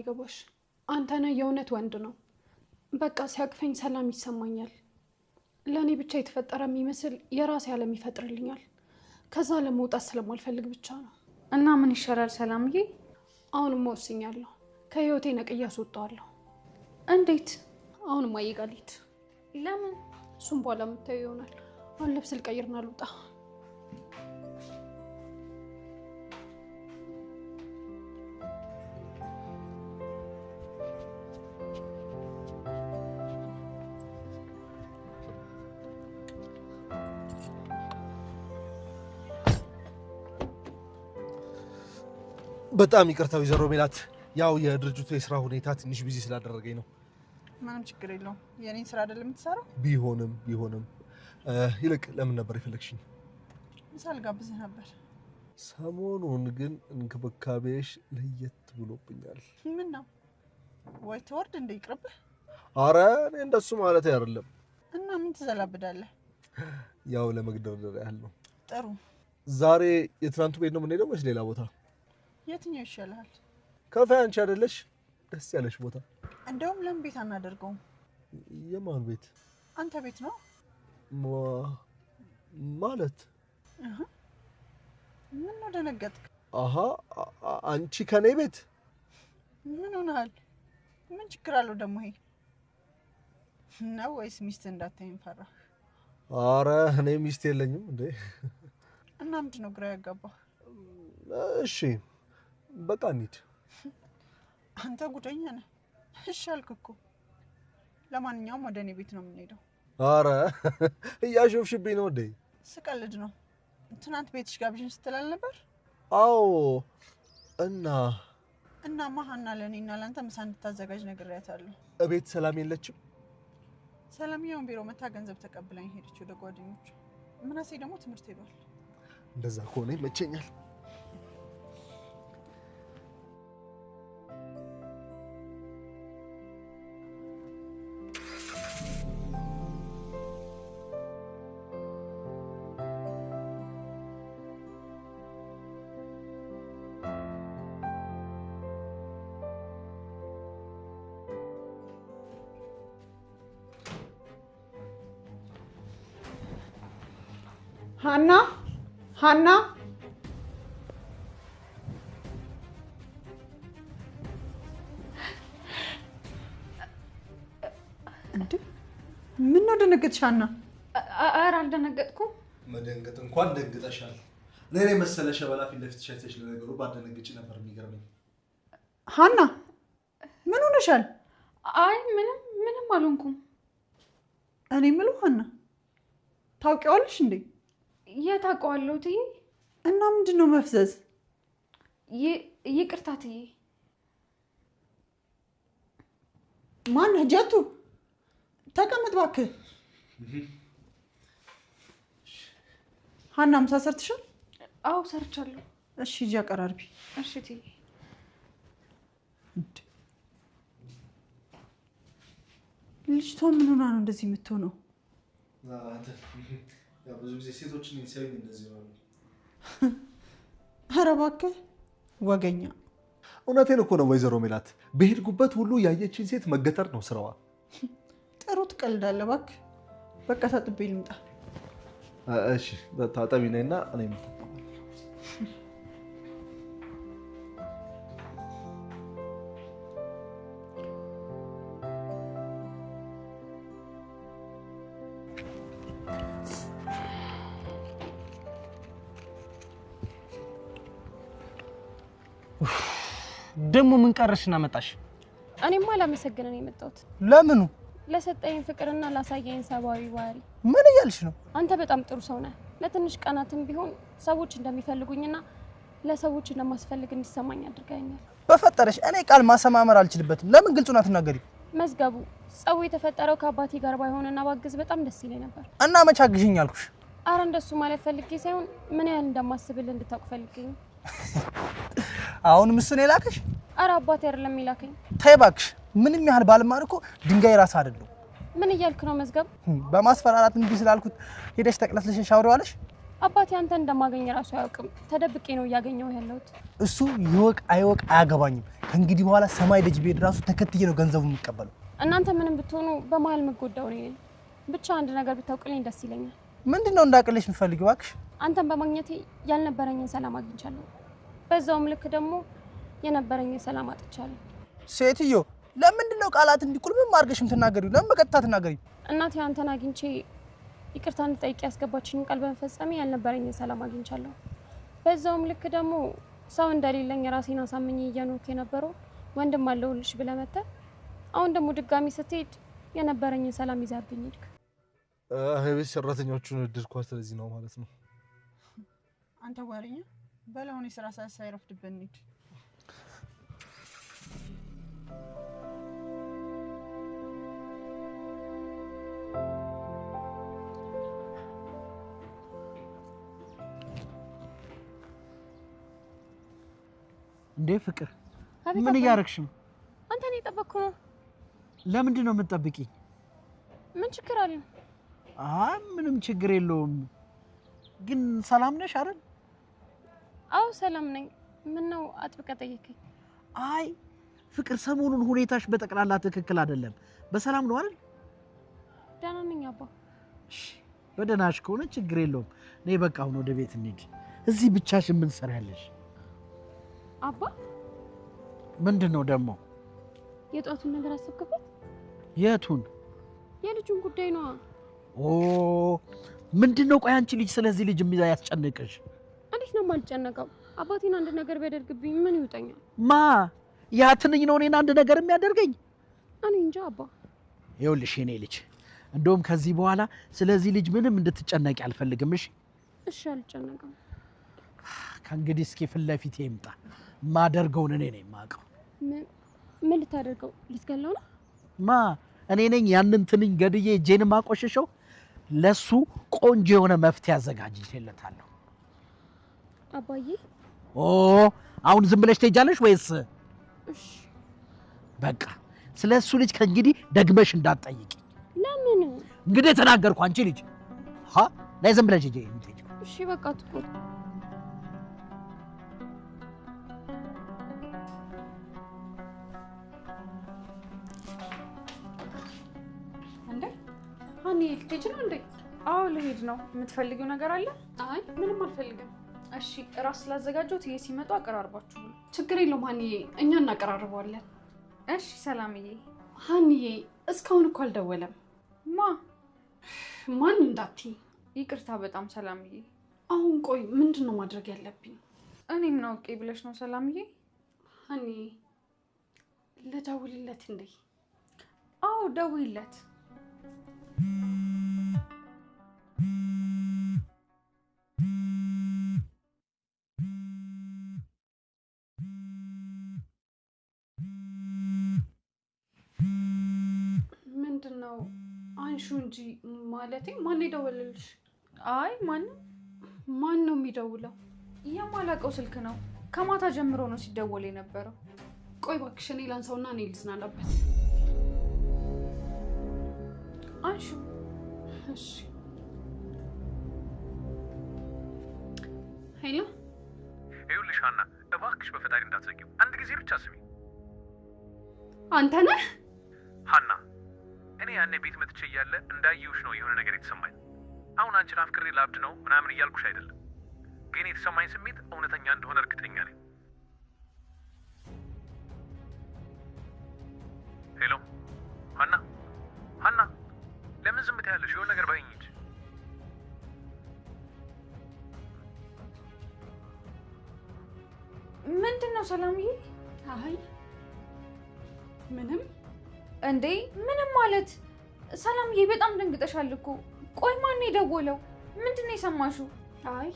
የማይገባሽ? አንተ ነህ የእውነት ወንድ ነው። በቃ ሲያቅፈኝ ሰላም ይሰማኛል። ለእኔ ብቻ የተፈጠረ የሚመስል የራሴ ዓለም ይፈጥርልኛል። ከዛ ለመውጣት ስለማልፈልግ ብቻ ነው። እና ምን ይሻላል ሰላምዬ? አሁንም ወስኛለሁ። ከህይወቴ ነቅዬ አስወጣዋለሁ። እንዴት? አሁንም አይጋሊት። ለምን? እሱም በኋላ የምታየው ይሆናል። አሁን ልብስ ልቀይርና ልውጣ። በጣም ይቅርታ ወይዘሮ ሜላት፣ ያው የድርጅቱ የስራ ሁኔታ ትንሽ ቢዚ ስላደረገኝ ነው። ምንም ችግር የለውም። የኔን ስራ አይደለም የምትሰራው? ቢሆንም ይልቅ ለምን ነበር የፈለግሽኝ? ምሳል ጋብዝህ ነበር። ሰሞኑን ግን እንክብካቤሽ ለየት ብሎብኛል። ምን ነው? ወይ ተወርድ እንደ ይቅርብህ። አረ እኔ እንደሱ ማለት አይደለም። እና ምን ትዘላብዳለህ? ያው ለመግደርደር ያህል ነው። ጥሩ። ዛሬ የትናንቱ ቤት ነው የምንሄደው ወይስ ሌላ ቦታ? የትኛው ይሻልሃል? ካፌ አንቺ አይደለሽ? ደስ ያለሽ ቦታ። እንደውም ለምን ቤት አናደርገውም? የማን ቤት? አንተ ቤት ነው ማለት? ምን ነው ደነገጥክ? አሃ አንቺ ከኔ ቤት? ምን ሆነሃል? ምን ችግር አለው ደግሞ? ይሄ ነው ወይስ ሚስት እንዳታይም ፈራህ? አረ እኔ ሚስት የለኝም እንዴ። እና ምንድን ነው ግራ ያጋባህ? እሺ በቃ እንሂድ። አንተ ጉደኛ ነህ። እሺ አልክ እኮ። ለማንኛውም ወደ እኔ ቤት ነው የምንሄደው። አረ እያሾፍሽብኝ ነው እንዴ? ስቀልድ ነው። ትናንት ቤትሽ ጋብዥን ስትል አልነበር? አዎ። እና ማሃና ለእኔና ለአንተ ምሳ እንድታዘጋጅ ነግሬያታለሁ። እቤት ሰላም የለችም? ሰላምዬውን ቢሮ መታ ገንዘብ ተቀብላኝ ሄደች ወደ ጓደኞቿ። ምናሴ ደግሞ ትምህርት ሄዷል። እንደዛ ከሆነ ይመቸኛል። ሀና እንዴ ምን ነው ደነገጥሽ? ሀና ኧረ አልደነገጥኩም። መደንገጥ እንኳን ደንግጠሻል። እኔ መሰለ ሸበላ ፊት ለፊት ሸተሽ ለነገሩ ባደነግጭ ነበር የሚገርመኝ። ሀና ምን ሆነሻል? አይ ምንም አልሆንኩም። እኔ የምለው ሀና ታውቂዋለሽ እንዴ? የታውቀዋለሁ ትዬ። እና ምንድን ነው መፍዘዝ? ይቅርታ ትዬ። ማን ጀቱ? ተቀመጥ እባክህ። ሀና ምሳ ሰርተሻል? አዎ ሰርቻለሁ። እሺ ሂጂ አቀራርቢ። እሺ ትዬ። ልጅቷ ምን ሆና ነው እንደዚህ የምትሆነው? ያው ብዙ ጊዜ ሴቶችን ሲያዩ እንደዚህ ነው። ኧረ እባክህ ወገኛ። እውነቴን እኮ ነው ወይዘሮ ሜላት። በሄድኩበት ሁሉ ያየችኝ ሴት መገጠር ነው ስራዋ። ጥሩ ትቀልዳለህ እባክህ። በቃ ታጥቤ ልምጣ። እሺ ታጠቢ ነይና እኔ ደሞ ምን ቀረሽና መጣሽ? እኔማ ላመሰግን ነው የመጣሁት። ለምኑ? ለሰጠኝ ፍቅርና ላሳየኝ ሰባዊ ባህሪ። ምን እያልሽ ነው? አንተ በጣም ጥሩ ሰው ነህ። ለትንሽ ቀናትም ቢሆን ሰዎች እንደሚፈልጉኝና ለሰዎች እንደማስፈልግ እንዲሰማኝ አድርገኛል። በፈጠረሽ እኔ ቃል ማሰማመር አልችልበትም። ለምን ግልጹን አትናገሪ? መዝገቡ ጸቡ የተፈጠረው ከአባቴ ጋር ባይሆንና ባግዝ በጣም ደስ ይለኝ ነበር። እና መች አግዥኝ አልኩሽ? አረ እንደሱ ማለት ፈልጌ ሳይሆን ምን ያህል እንደማስብልህ እንድታውቅ ፈልጌ ነው። አሁን ምስኔ ላከሽ? አረ አባቴ አይደለም ይላከኝ። ተይ እባክሽ። ምንም ያህል ባልማር እኮ ድንጋይ ራስ አይደለም። ምን እያልክ ነው መዝገብ? በማስፈራራት እንዲህ ስላልኩት ሄደሽ ተቅለስልሽ ሻወር ዋለሽ? አባቴ አንተ እንደማገኝ ራሱ አያውቅም። ተደብቄ ነው ያገኘው ያለሁት። እሱ ይወቅ አይወቅ አያገባኝም። ከእንግዲህ በኋላ ሰማይ ደጅ ቤት ራሱ ተከትዬ ነው ገንዘቡ የሚቀበለው። እናንተ ምንም ብትሆኑ በመሀል መጎዳው ነኝ። ብቻ አንድ ነገር ብታውቅልኝ ደስ ይለኛል። ምንድነው እንዳቀለሽ የምፈልጊው እባክሽ? አንተን በማግኘቴ ያልነበረኝን ሰላም አግኝቻለሁ። በዛውም ልክ ደግሞ የነበረኝን ሰላም አጥቻለሁ። ሴትዮ ለምንድነው ቃላት እንዲቁልም ማርገሽ የምትናገሪው? ለምን በቀጥታ ትናገሪው? እናቴ አንተን አግኝቼ ይቅርታ እንድጠይቅ ያስገባችኝ ቃል በመፈጸሜ ያልነበረኝን ሰላም አግኝቻለሁ። በዛውም ልክ ደግሞ ሰው እንደሌለኝ ራሴን አሳምኜ እየኖርኩ የነበረው ወንድም አለውልሽ ብለህ መተህ አሁን ደግሞ ድጋሚ ስትሄድ የነበረኝን ሰላም ይዛብኝ ሄድክ። ቤት ሰራተኞቹን እድርኳት ስለዚህ ነው ማለት ነው። አንተ ወሬኛ በላውን የሥራ ሰዓት ሳይረፍድብን እንሂድ። እንዴ ፍቅር ምን እያረግሽ ነው? አንተ ነው የጠበቅኩ ነው። ለምንድን ነው የምትጠብቂኝ? ምን ችግር አለ? አይ ምንም ችግር የለውም። ግን ሰላም ነሽ አይደል? አዎ ሰላም ነኝ። ምን ነው አጥብቀህ ጠየከኝ? አይ ፍቅር ሰሞኑን ሁኔታሽ በጠቅላላ ትክክል አይደለም። በሰላም ነው አይደል? ደህና ነኝ አባ። እሺ በደህናሽ ከሆነ ችግር የለውም። ነይ በቃ አሁን ወደ ቤት እንሂድ። እዚህ ብቻሽን ምን ትሰሪያለሽ? አባ ምንድነው ደግሞ? የጧቱን ነገር አሰብክበት? የቱን? የልጁን ጉዳይ ነው። ኦ ምንድነው? ቆይ አንቺ ልጅ ስለዚህ ልጅ ያስጨነቀሽ? እንዴት ነው የማልጨነቀው? አባቴን አንድ ነገር ቢያደርግብኝ ምን ይውጠኛል? ማ ያ ትንኝ ነው እኔን አንድ ነገር የሚያደርገኝ? እኔ እንጃ አባ። ይኸውልሽ የኔ ልጅ እንደውም ከዚህ በኋላ ስለዚህ ልጅ ምንም እንድትጨነቂ አልፈልግም። እሺ እሺ አልጨነቅም። ከእንግዲህ እስኪ ፊት ለፊቴ ይምጣ። ማደርገውን እኔ ነኝ የማውቀው። ምን ልታደርገው? ልትገለው ነው? ማ እኔ ነኝ ያንን ትንኝ ገድዬ እጄን ማቆሸሸው። ለሱ ቆንጆ የሆነ መፍትሄ አዘጋጅቼለታለሁ። አባዬ ኦ አሁን ዝም ብለሽ ትሄጃለሽ ወይስ? እሺ በቃ ስለሱ ልጅ ከእንግዲህ ደግመሽ እንዳትጠይቂ። ለምን? እንግዲህ ተናገርኩ። አንቺ ልጅ ነይ ዝም ብለሽ ሂጂ። እሺ በቃ ትቆጥ ልትሄጂ ነው እንዴ? አዎ ልሄድ ነው። የምትፈልጊው ነገር አለ? አይ ምንም አልፈልግም። እሺ እራስ ስላዘጋጀሁት ይሄ ሲመጡ አቀራርባችሁ ነው። ችግር የለውም ሀኒዬ፣ እኛ እናቀራርበዋለን። እሺ ሰላምዬ። ሀኒዬ እስካሁን እኮ አልደወለም። ማን እንዳትዪ። ይቅርታ በጣም ሰላምዬ። አሁን ቆይ ምንድን ነው ማድረግ ያለብኝ? እኔ ምን አውቄ ብለሽ ነው ሰላምዬ? ሀኒዬ ልደውልለት እንዴ? አዎ ደውይለት። ምንድነው? አንሹ እንጂ ማለቴ ማን ይደውልልሽ? አይ ማንም። ማን ነው የሚደውለው? የማላውቀው ስልክ ነው። ከማታ ጀምሮ ነው ሲደወል የነበረው። ቆይ እባክሽ እኔ ላንሳውና እኔ ልዝናናበት። አንሹ። እሺ ሄሎ። ይኸውልሽ ሀና እባክሽ በፈጣሪ እንዳትዘጊው፣ አንድ ጊዜ ብቻ ስሚ። አንተ ነህ? ሀና እኔ ያኔ ቤት መጥቼ እያለ እንዳየሁሽ ነው የሆነ ነገር የተሰማኝ። አሁን አንቺን አፍቅሬ ላብድ ነው ምናምን እያልኩሽ አይደለም፣ ግን የተሰማኝ ስሜት እውነተኛ እንደሆነ እርግጠኛ ነኝ። ሄሎ ሀና፣ ሀና ለምን ዝም ትያለሽ? የሆነ ነገር በይኝ እንጂ። ምንድን ነው ሰላምዬ? አይ ምንም። እንዴ ምንም ማለት? ሰላምዬ በጣም ደንግጠሻል እኮ። ቆይ ማን ነው የደወለው? ምንድን ነው የሰማሽው? አይ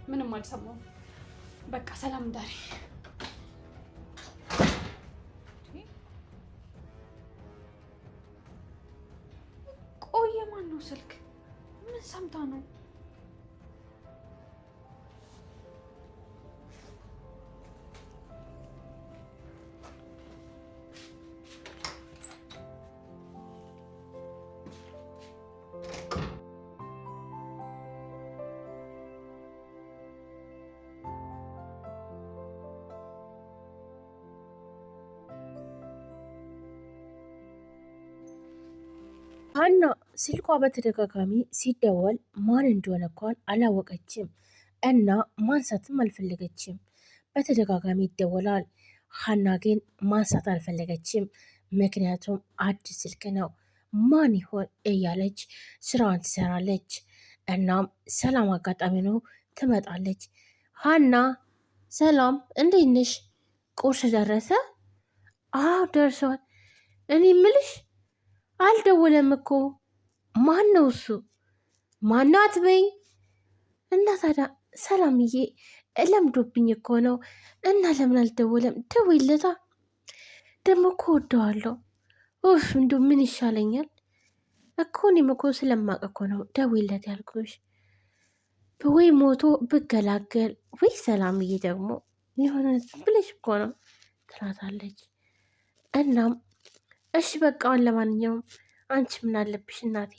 ምንም አልሰማሁም። በቃ ሰላም ዳሪ። ቆይ የማን ነው ስልክ? ምን ሰምታ ነው? ሀና ስልኳ በተደጋጋሚ ሲደወል ማን እንደሆነ እንኳን አላወቀችም እና ማንሳትም አልፈለገችም። በተደጋጋሚ ይደወላል። ሀና ግን ማንሳት አልፈለገችም። ምክንያቱም አዲስ ስልክ ነው፣ ማን ይሆን እያለች ስራዋን ትሰራለች። እናም ሰላም አጋጣሚ ነው ትመጣለች። ሀና ሰላም እንዴት ነሽ? ቁርስ ደረሰ? አዎ ደርሷል። እኔ ምልሽ አልደወለም እኮ። ማን ነው እሱ? ማነው አትበይኝ። እና ታዲያ ሰላምዬ ለምዶብኝ እኮ ነው። እና ለምን አልደወለም? ደውይለታ። ደግሞ እኮ ወደዋለሁ። ኡፍ እንዲሁ ምን ይሻለኛል እኮ። እኔም እኮ ስለማቅ እኮ ነው ደውይለት ያልኩሽ። ወይ ሞቶ ብገላገል። ወይ ሰላምዬ ደግሞ የሆነ ብለሽ እኮ ነው ትላታለች። እናም እሺ በቃውን ለማንኛውም አንቺ ምን አለብሽ እናቴ፣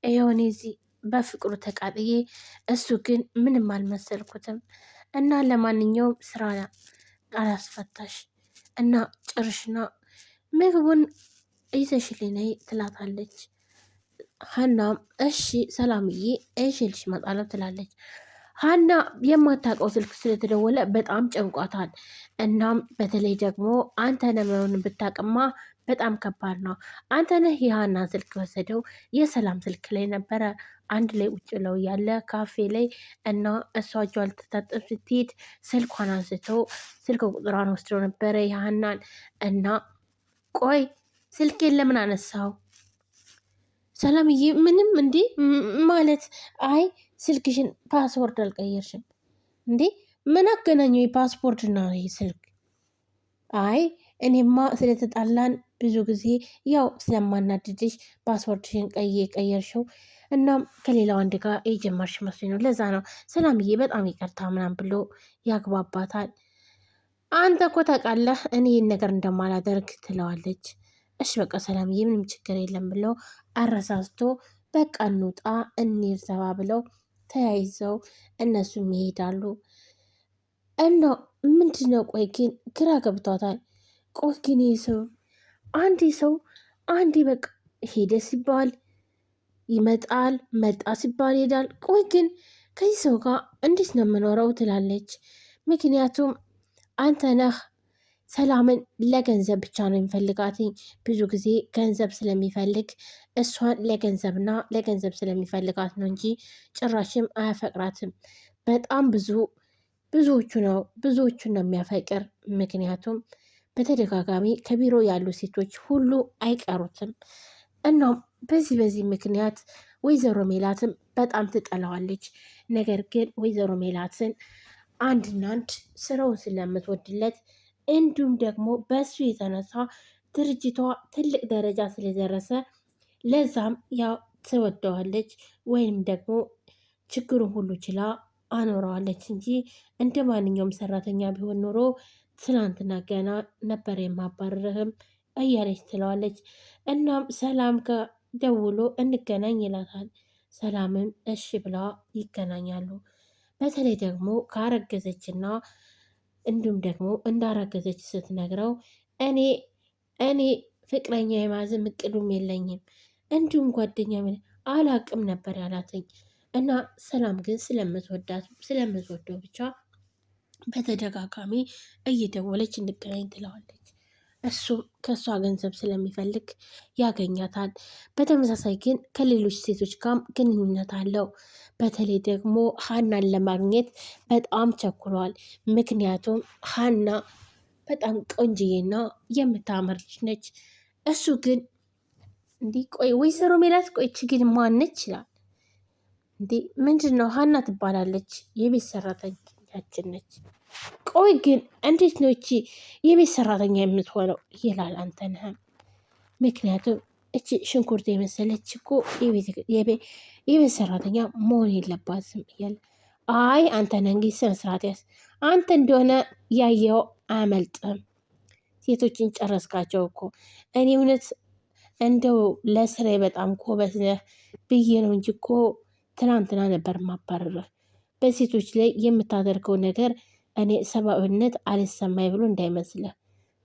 የሆነ እዚህ በፍቅሩ ተቃጥዬ፣ እሱ ግን ምንም አልመሰልኩትም። እና ለማንኛውም ስራ አላስፈታሽ እና ጭርሽና ምግቡን ይዘሽልኝ ነይ ትላታለች። ሀናም እሺ ሰላምዬ ይዤልሽ እመጣለሁ ትላለች። ሀና የማታውቀው ስልክ ስለተደወለ በጣም ጨንቋታል። እናም በተለይ ደግሞ አንተነህ መሆኑን ብታቅማ በጣም ከባድ ነው። አንተነህ የሀናን ስልክ ወሰደው የሰላም ስልክ ላይ ነበረ። አንድ ላይ ውጭ ለው ያለ ካፌ ላይ እና እሷ እጇ ልትታጠብ ስትሄድ ስልኳን አንስተው ስልክ ቁጥሯን ወስደው ነበረ የሀናን። እና ቆይ ስልኬን ለምን አነሳው? ሰላምዬ ምንም እንዴ ማለት አይ ስልክሽን ፓስወርድ አልቀየርሽም እንዴ? ምን አገናኘው የፓስፖርት እና ስልክ? አይ እኔማ ስለተጣላን ብዙ ጊዜ ያው ስለማናድድሽ ፓስወርድሽን ቀየርሽው እናም ከሌላ ወንድ ጋር የጀመርሽ መስሎኝ ነው፣ ለዛ ነው ሰላምዬ በጣም ይቅርታ ምናምን ብሎ ያግባባታል። አንተ እኮ ታውቃለህ እኔ ይህን ነገር እንደማላደርግ ትለዋለች። እሺ በቃ ሰላምዬ ምንም ችግር የለም ብለው አረሳስቶ በቃ እንውጣ እንሂድ ተባ ብለው ተያይዘው እነሱም ይሄዳሉ። እና ምንድነው ቆይ ግን ግራ ገብቷታል። ቆይ ግን ሰው አንዴ በቃ ሄደ ሲባል ይመጣል፣ መጣ ሲባል ይሄዳል። ቆይ ግን ከዚህ ሰው ጋር እንዴት ነው የምኖረው ትላለች። ምክንያቱም አንተነህ ሰላምን ለገንዘብ ብቻ ነው የሚፈልጋት። ብዙ ጊዜ ገንዘብ ስለሚፈልግ እሷን ለገንዘብና ለገንዘብ ስለሚፈልጋት ነው እንጂ ጭራሽም አያፈቅራትም። በጣም ብዙዎቹን ነው የሚያፈቅር። ምክንያቱም በተደጋጋሚ ከቢሮ ያሉ ሴቶች ሁሉ አይቀሩትም። እናም በዚህ ምክንያት ወይዘሮ ሜላትን በጣም ትጠላዋለች። ነገር ግን ወይዘሮ ሜላትን አንድና አንድ ስራውን ስለምትወድለት እንዲሁም ደግሞ በእሱ የተነሳ ድርጅቷ ትልቅ ደረጃ ስለደረሰ ለዛም ያው ትወደዋለች፣ ወይም ደግሞ ችግሩን ሁሉ ችላ አኖረዋለች እንጂ እንደ ማንኛውም ሰራተኛ ቢሆን ኖሮ ትናንትና ገና ነበር የማባረርህም እያለች ትለዋለች። እናም ሰላም ጋር ደውሎ እንገናኝ ይላታል። ሰላምም እሺ ብላ ይገናኛሉ። በተለይ ደግሞ ካረገዘችና እንዲሁም ደግሞ እንዳረገዘች ስትነግረው እኔ ፍቅረኛ የማዝም እቅዱም የለኝም እንዲሁም ጓደኛ አላቅም ነበር ያላትኝ። እና ሰላም ግን ስለምትወደው ብቻ በተደጋጋሚ እየደወለች እንገናኝ ትለዋለች። እሱም ከእሷ ገንዘብ ስለሚፈልግ ያገኛታል። በተመሳሳይ ግን ከሌሎች ሴቶች ጋር ግንኙነት አለው። በተለይ ደግሞ ሀናን ለማግኘት በጣም ቸኩሏል። ምክንያቱም ሀና በጣም ቆንጅዬና የምታምር ልጅ ነች። እሱ ግን እንዲህ ቆይ ወይዘሮ ሜላት ቆይች ግን ማነች ይላል። እንዴ ምንድን ነው? ሀና ትባላለች፣ የቤት ሰራተኛችን ነች። ቆይ ግን እንዴት ነው እቺ የቤት ሰራተኛ የምትሆነው ይላል አንተነህም። ምክንያቱም እቺ ሽንኩርት የመሰለች እኮ የቤት ሰራተኛ መሆን የለባትም እያለ አይ አንተነህ እንግዲህ ስነ ስርዓት ያዝ፣ አንተ እንደሆነ ያየው አያመልጥም። ሴቶችን ጨረስካቸው እኮ። እኔ እውነት እንደው ለስራዬ በጣም ጎበዝ ነህ ብዬ ነው እንጂ እኮ ትናንትና ነበር ማባረርህ። በሴቶች ላይ የምታደርገው ነገር እኔ ሰብአዊነት አልሰማኝ ብሎ እንዳይመስልህ፣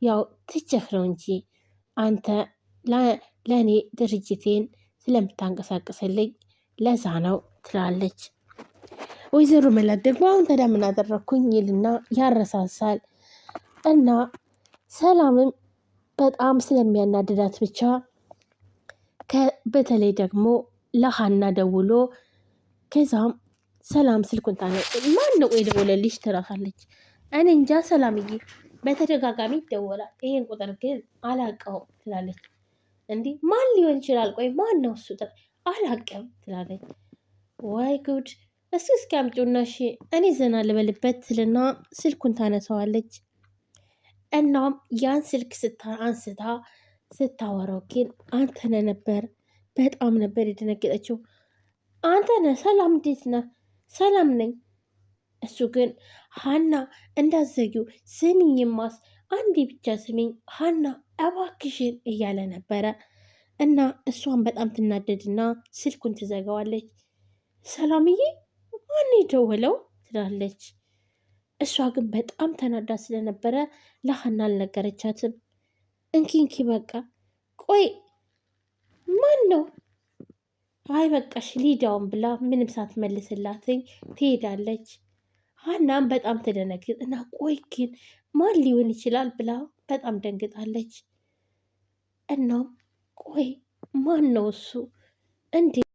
ያው ትቸህ ነው እንጂ አንተ ለእኔ ድርጅቴን ስለምታንቀሳቅስልኝ ለዛ ነው ትላለች። ወይዘሮ ሜላት ደግሞ አሁን ታዲያ ምን አደረግኩኝ ይልና ያረሳሳል። እና ሰላምም በጣም ስለሚያናድዳት ብቻ በተለይ ደግሞ ለሀና ደውሎ ከዛም ሰላም ስልኩን ማን ነው የደወለልሽ ትላታለች። እኔ እንጃ ሰላምዬ በተደጋጋሚ ይደወላል፣ ይሄን ቁጥር ግን አላውቀውም ትላለች። እንዲህ ማን ሊሆን ይችላል? ቆይ ማን ነው እሱ? አላውቅም ትላለች። ወይ ጉድ! እስኪ አምጪውና እሺ እኔ ዘና ልበልበት ትልና ስልኩን ታነሳዋለች። እናም ያን ስልክ አንስታ ስታወራው ግን አንተነህ ነበር። በጣም ነበር የደነገጠችው። አንተነህ ሰላም፣ እንዴት ነህ? ሰላም ነኝ። እሱ ግን ሀና እንዳዘጊው ስሚኝማስ፣ አንዴ ብቻ ስሚኝ ሀና እባክሽን እያለ ነበረ። እና እሷን በጣም ትናደድና ስልኩን ትዘጋዋለች። ሰላምዬ ማን የደወለው ትላለች። እሷ ግን በጣም ተናዳ ስለነበረ ለሀና አልነገረቻትም። እንኪንኪ በቃ ቆይ ማን ነው? አይ በቃሽ ሊዳውን ብላ ምንም ሳትመልስላትኝ ትሄዳለች። ሀናም በጣም ትደነግጥ እና ቆይ ግን ማን ሊሆን ይችላል ብላ በጣም ደንግጣለች። እናም ቆይ ማን ነው እሱ እንዴ